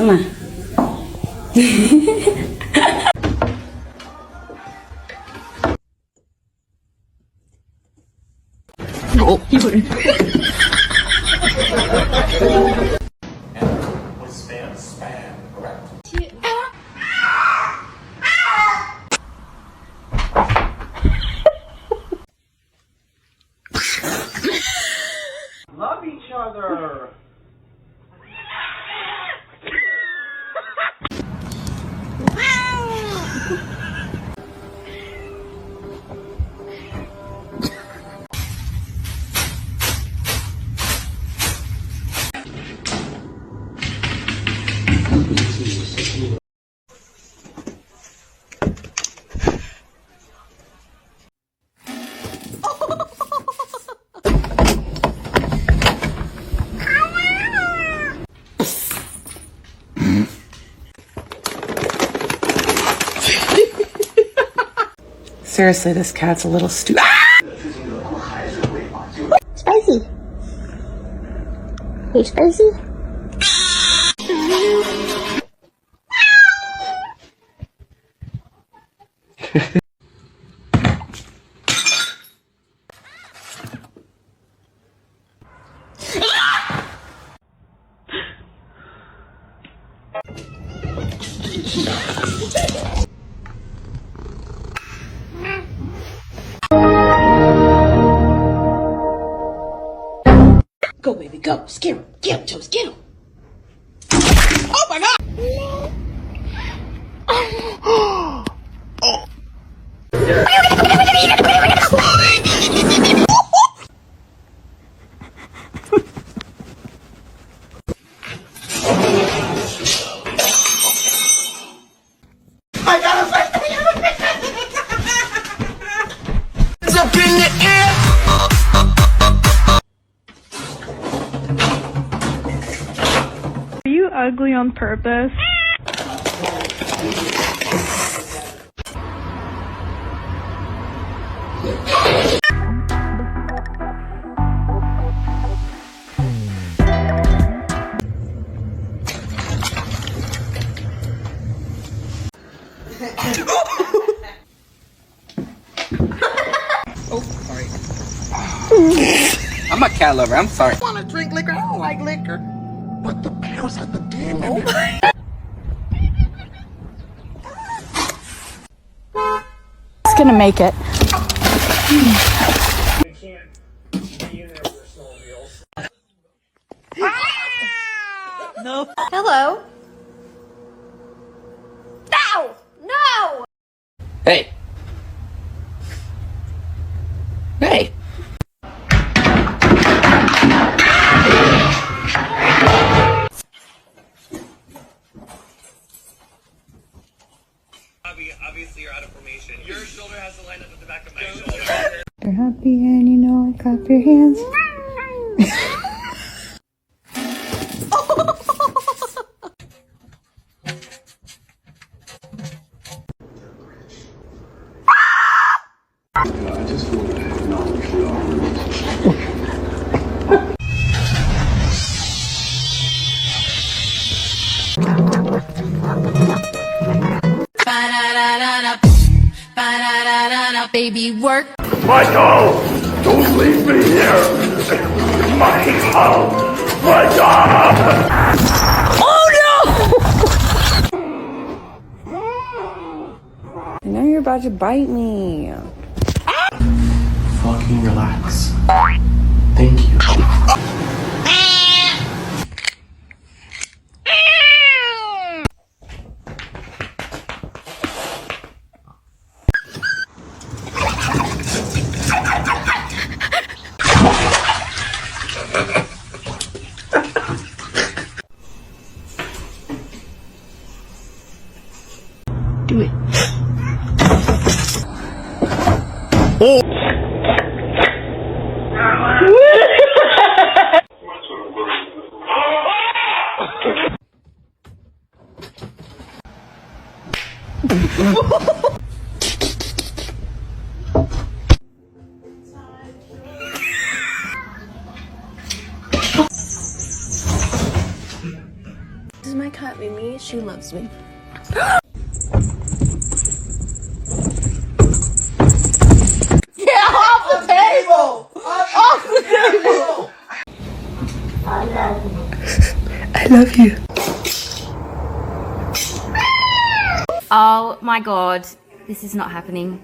Baksana. Oh, was spam, correct? Love each other. Seriously, this cat's a little stupid. Spicy. Hey, Spicy. Go, baby, go. Scare him. Get him, Toast. Get him. Oh, my God. I got a it's up in the air. Are you ugly on purpose? Oh, sorry. I'm a cat lover. I'm sorry. I want to drink liquor. I don't like liquor. What the hell's at the damn? It's gonna make it. We can't be in there for snowmobiles. No. Hello. No! No! Hey. Hey. Obviously, you're out of formation. Your shoulder has to line up with the back of my shoulder. You're happy and you know it. Clap your hands. I just wanted to acknowledge we are relationship. Baby, work. Michael! Don't leave me here! Michael! Michael! I know you're about to bite me. Fucking relax. Thank you. Do it. Oh! at Mimi. She loves me. I love you. Oh my god, this is not happening.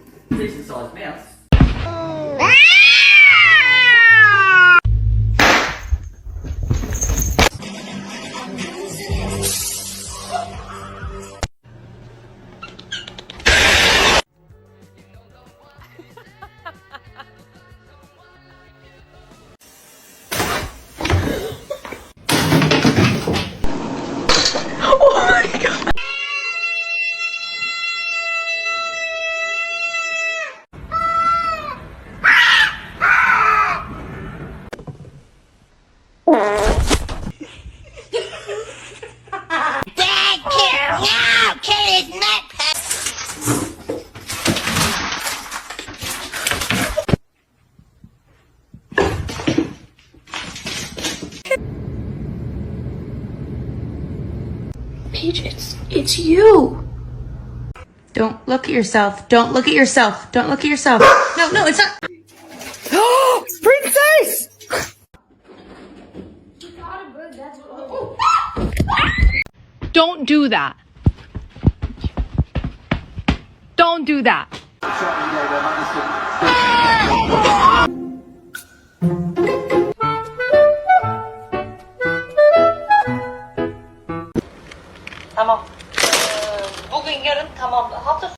Paige, it's you. Don't look at yourself. Don't look at yourself. Don't look at yourself. No, it's not. Princess! Don't do that. Don't do that. Tamam. Bugün yarın tamam. Hafta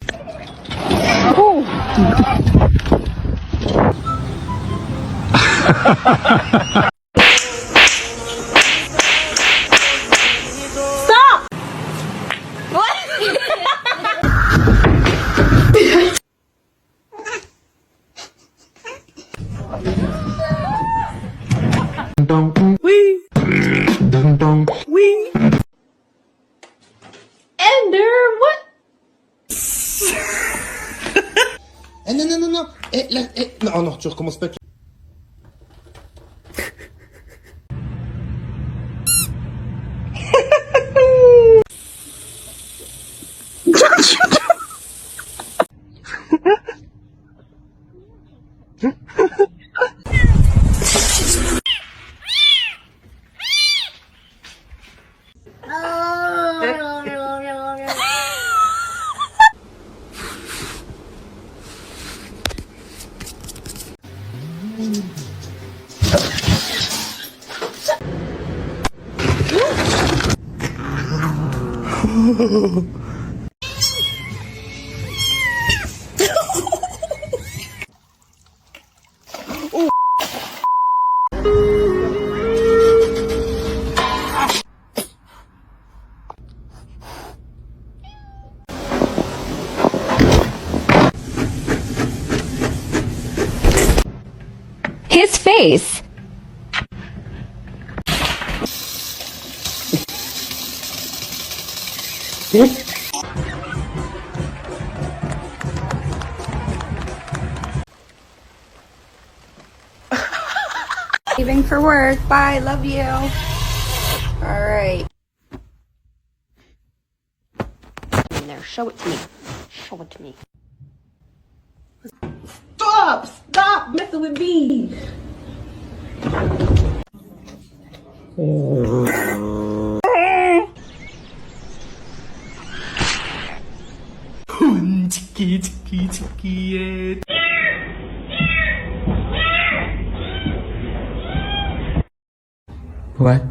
Ender, what? Non. Non, tu recommences pas. His face. Leaving for work. Bye. Love you. All right. In there, show it to me. Show it to me. stop messing with me. What?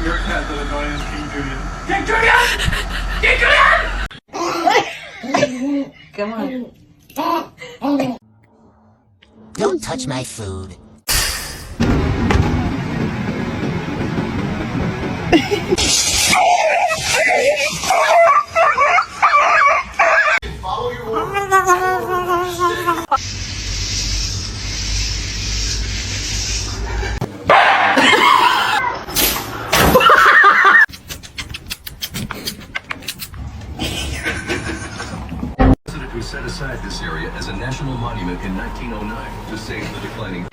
Your cat that annoys King Julian. King Julian! King Julian! Come on. Don't touch my food. Follow your order. Who set aside this area as a national monument in 1909 to save the declining.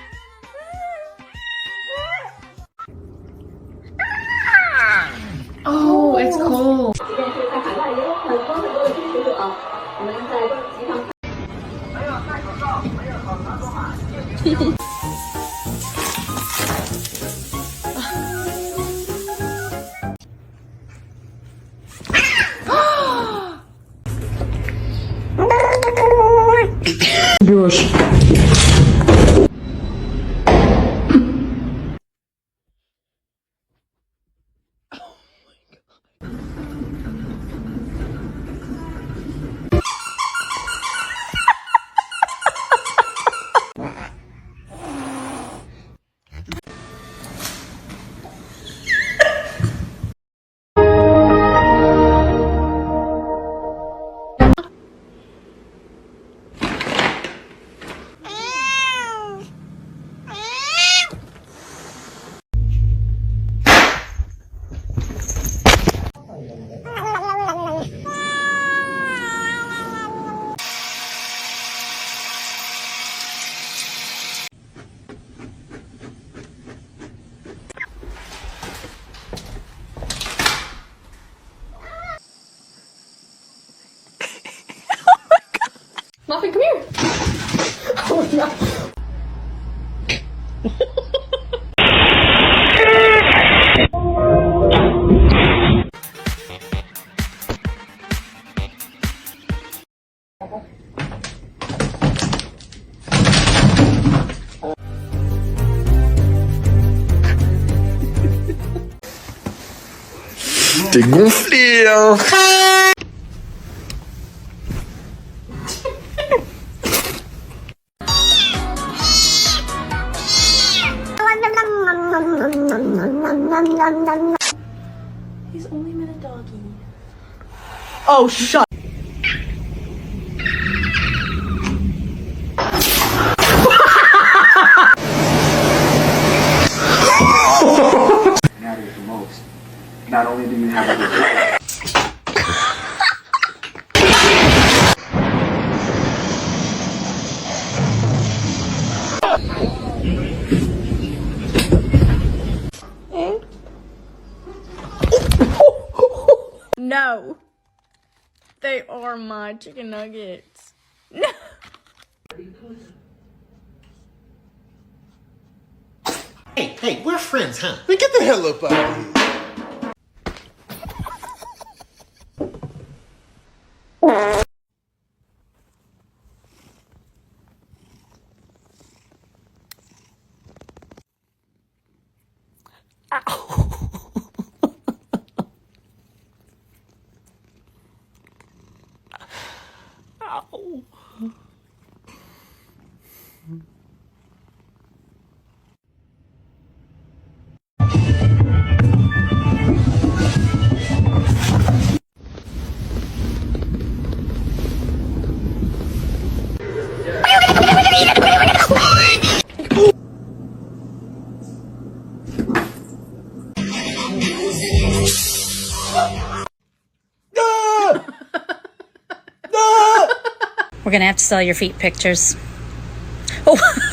Muffin, come here. Oh no. T'es gonflé, hein. He's only been a doggy. Oh, shut. Matters the most. Not only do you have a good No. They are my chicken nuggets. No. Hey, we're friends, huh? Man, get the hell up out of here. We're gonna have to sell your feet pictures. Oh.